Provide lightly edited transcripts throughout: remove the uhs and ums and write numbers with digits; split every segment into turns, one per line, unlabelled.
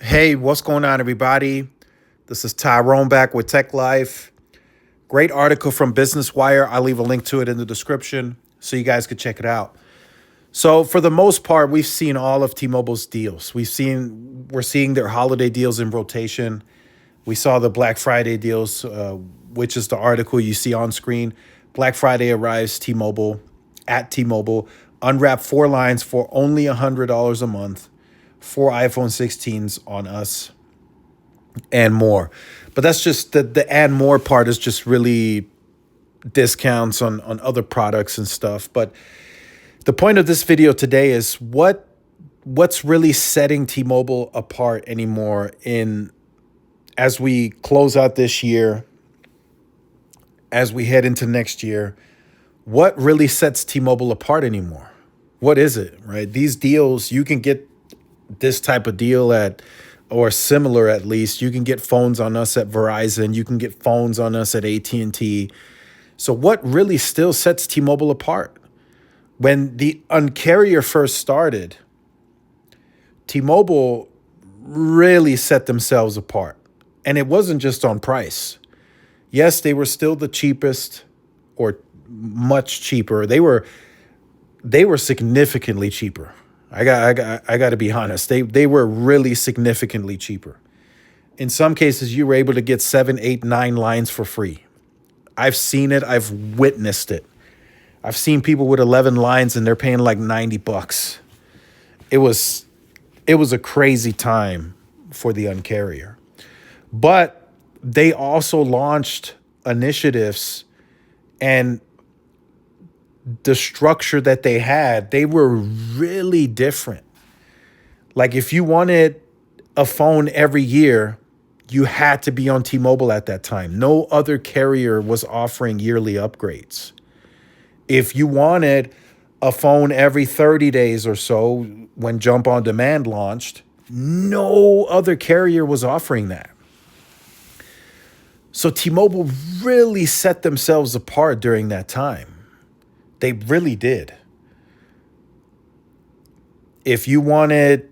Hey, what's going on, everybody? This is Tyrone back with Tech Life. Great article from Business Wire. I'll leave a link to it in the description so you guys could check it out. So, for the most part, we've seen all of T-Mobile's deals. We're seeing their holiday deals in rotation. We saw the Black Friday deals, which is the article you see on screen. Black Friday arrives T-Mobile at T-Mobile. Unwrap four lines for only $100 a month. Four iPhone 16s on us and more. But that's just the and more part is just really discounts on other products and stuff. But the point of this video today is what's really setting T-Mobile apart anymore in as we close out this year, as we head into next year. What really sets T-Mobile apart anymore? What is it, right? These deals, you can get this type of deal at, or similar at least. You can get phones on us at Verizon. You can get phones on us at AT&T. So what really still sets T-Mobile apart? When the Un-carrier first started, T-Mobile really set themselves apart. And it wasn't just on price. Yes, they were still the cheapest or much cheaper. They were significantly cheaper. I got to be honest. They were really significantly cheaper. In some cases, you were able to get 7, 8, 9 lines for free. I've seen it. I've witnessed it. I've seen people with 11 lines and they're paying like $90. It was a crazy time for the Un-carrier. But they also launched initiatives, and the structure that they were really different. Like if you wanted a phone every year, you had to be on T-Mobile at that time. No other carrier was offering yearly upgrades. If you wanted a phone every 30 days or so when Jump on Demand launched, no other carrier was offering that. So T-Mobile really set themselves apart during that time. They really did. If you wanted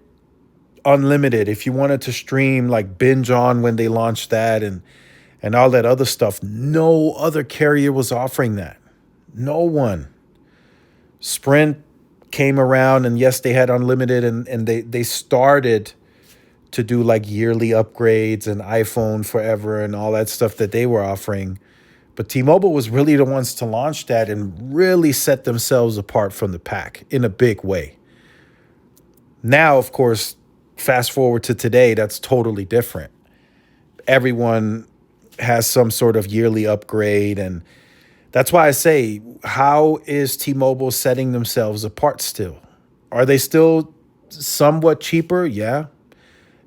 unlimited, if you wanted to stream like Binge On when they launched that and all that other stuff, no other carrier was offering that. No one. Sprint came around and yes, they had unlimited and they started to do like yearly upgrades and iPhone forever and all that stuff that they were offering. But T-Mobile was really the ones to launch that and really set themselves apart from the pack in a big way. Now, of course, fast forward to today, that's totally different. Everyone has some sort of yearly upgrade. And that's why I say, how is T-Mobile setting themselves apart still? Are they still somewhat cheaper? Yeah.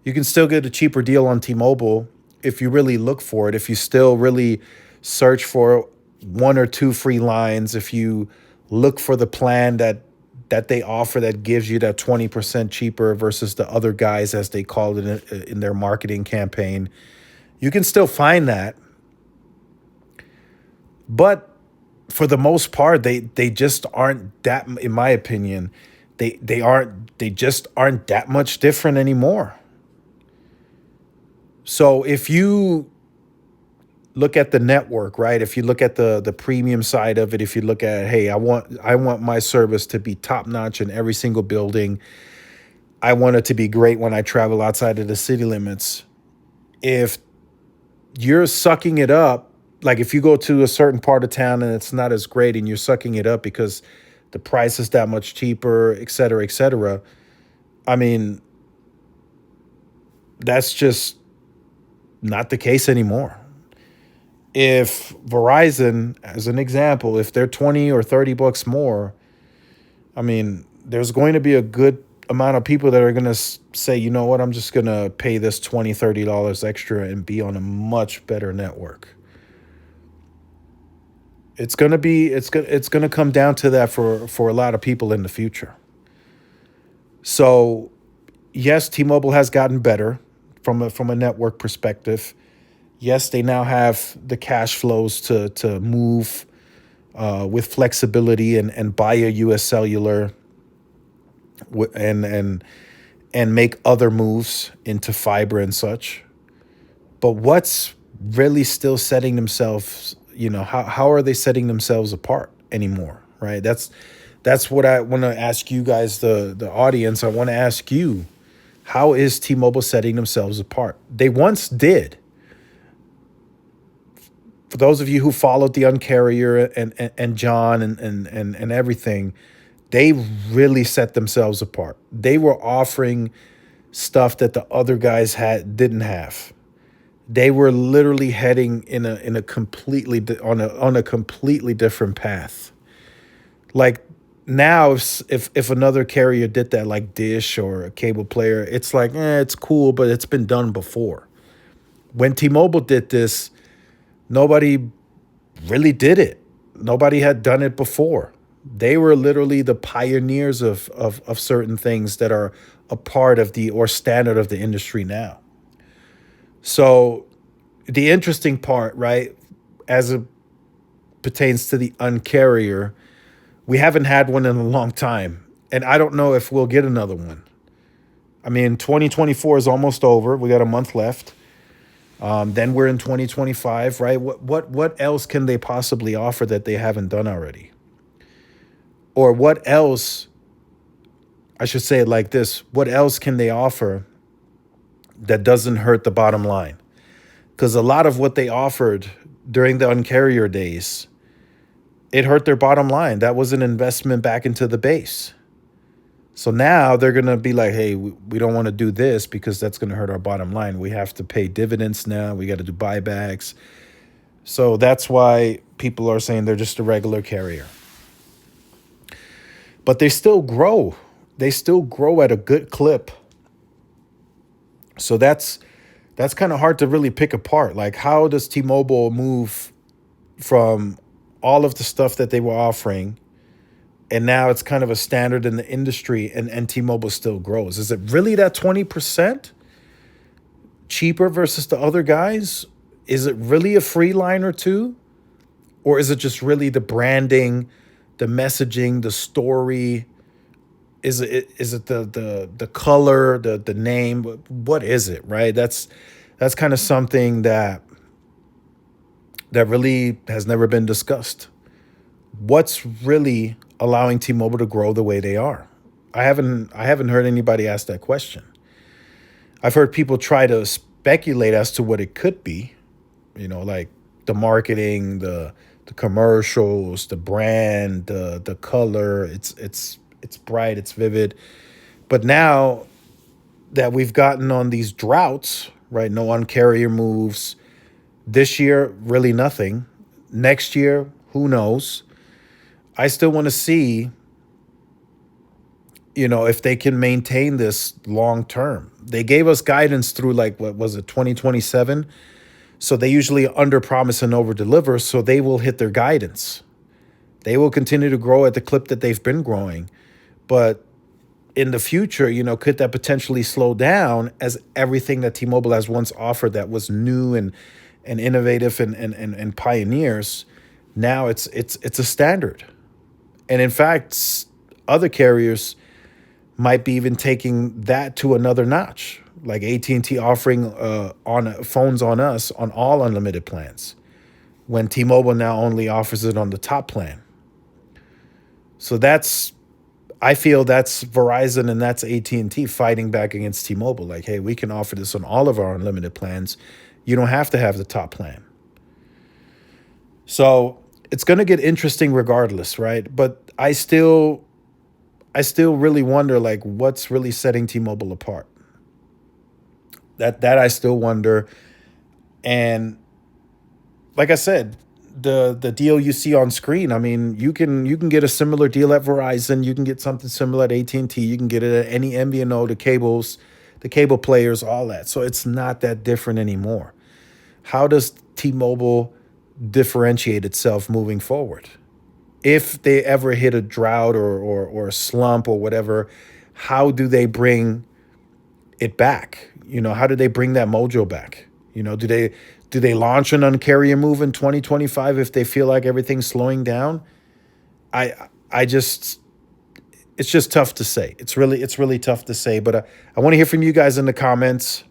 You can still get a cheaper deal on T-Mobile if you really look for it, if you still really search for one or two free lines, if you look for the plan that they offer that gives you that 20% cheaper versus the other guys, as they called it in their marketing campaign. You can still find that. But for the most part, they just aren't that, in my opinion, they just aren't that much different anymore. So if you look at the network, right? If you look at the premium side of it, if you look at, hey, I want my service to be top notch in every single building. I want it to be great when I travel outside of the city limits. If you're sucking it up, like if you go to a certain part of town and it's not as great and you're sucking it up because the price is that much cheaper, et cetera, et cetera. I mean, that's just not the case anymore. If Verizon, as an example, if they're 20 or 30 bucks more, I mean, there's going to be a good amount of people that are going to say, you know what, I'm just going to pay this $20, $30 extra and be on a much better network. It's going to come down to that for a lot of people in the future. So, yes, T-Mobile has gotten better from a network perspective. Yes, they now have the cash flows to move with flexibility and buy a U.S. Cellular and and make other moves into fiber and such. But what's really still setting themselves, how are they setting themselves apart anymore, right? That's what I want to ask you guys, the audience. I want to ask you, how is T-Mobile setting themselves apart? They once did. For those of you who followed the Uncarrier and John and everything, they really set themselves apart. They were offering stuff that the other guys didn't have. They were literally heading in a completely on a completely different path. Like now, if another carrier did that, like Dish or a cable player, it's like, it's cool, but it's been done before. When T-Mobile did this, nobody really did it. Nobody had done it before. They were literally the pioneers of certain things that are a part of the or standard of the industry now. So the interesting part, right, as it pertains to the Uncarrier, we haven't had one in a long time. And I don't know if we'll get another one. I mean, 2024 is almost over. We got a month left. Then we're in 2025, right? What else can they possibly offer that they haven't done already? Or what else, I should say it like this, what else can they offer that doesn't hurt the bottom line? Because a lot of what they offered during the Uncarrier days, it hurt their bottom line. That was an investment back into the base. So now they're going to be like, hey, we don't want to do this because that's going to hurt our bottom line. We have to pay dividends now. We got to do buybacks. So that's why people are saying they're just a regular carrier. But they still grow. They still grow at a good clip. So that's kind of hard to really pick apart. Like, how does T-Mobile move from all of the stuff that they were offering, and now it's kind of a standard in the industry, and T-Mobile still grows? Is it really that 20% cheaper versus the other guys? Is it really a free line or two? Or is it just really the branding, the messaging, the story? Is it the color, the name? What is it, right? That's kind of something that really has never been discussed. What's really allowing T-Mobile to grow the way they are? I haven't heard anybody ask that question. I've heard people try to speculate as to what it could be, like the marketing, the commercials, the brand, the color. It's bright, it's vivid. But now that we've gotten on these droughts, right? No Uncarrier moves. This year, really nothing. Next year, who knows? I still want to see, if they can maintain this long term. They gave us guidance through, like, what was it, 2027? So they usually underpromise and overdeliver, so they will hit their guidance. They will continue to grow at the clip that they've been growing. But in the future, could that potentially slow down as everything that T-Mobile has once offered that was new and innovative and pioneers, now it's a standard. And in fact, other carriers might be even taking that to another notch, like AT&T offering on phones on us on all unlimited plans, when T-Mobile now only offers it on the top plan. So I feel that's Verizon and that's AT&T fighting back against T-Mobile. Like, hey, we can offer this on all of our unlimited plans. You don't have to have the top plan. So it's going to get interesting regardless, right? But I still really wonder, like, what's really setting T-Mobile apart. That I still wonder. And like I said, the deal you see on screen, I mean, you can get a similar deal at Verizon. You can get something similar at AT&T. You can get it at any MVNO, the cables, the cable players, all that. So it's not that different anymore. How does T-Mobile differentiate itself moving forward? If they ever hit a drought or a slump or whatever, how do they bring it back? How do they bring that mojo back? Do they launch an Uncarrier move in 2025 if they feel like everything's slowing down? I just, it's just tough to say. It's really tough to say. But I want to hear from you guys in the comments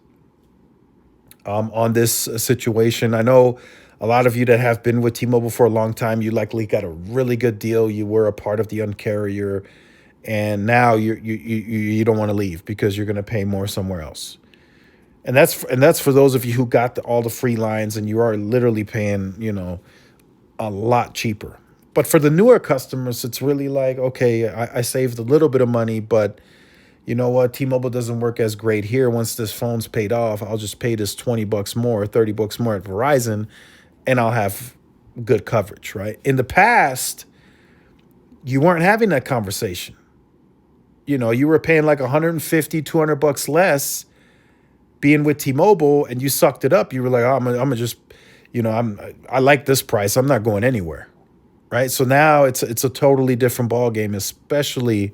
on this situation. I know a lot of you that have been with T-Mobile for a long time, you likely got a really good deal. You were a part of the Un-carrier, and now you don't want to leave because you're going to pay more somewhere else. And that's for those of you who got all the free lines and you are literally paying, a lot cheaper. But for the newer customers, it's really like, okay, I saved a little bit of money, but you know what? T-Mobile doesn't work as great here. Once this phone's paid off, I'll just pay this 20 bucks more, 30 bucks more at Verizon, and I'll have good coverage, right? In the past, you weren't having that conversation. You were paying like 150, 200 bucks less being with T-Mobile, and you sucked it up. You were like, oh, I'm gonna just, I like this price. I'm not going anywhere, right? So now it's a totally different ball game, especially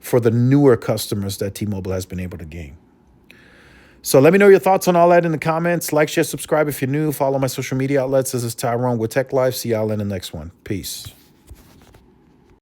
for the newer customers that T-Mobile has been able to gain. So let me know your thoughts on all that in the comments. Like, share, subscribe if you're new. Follow my social media outlets. This is Tyrone with Tech Life. See y'all in the next one. Peace.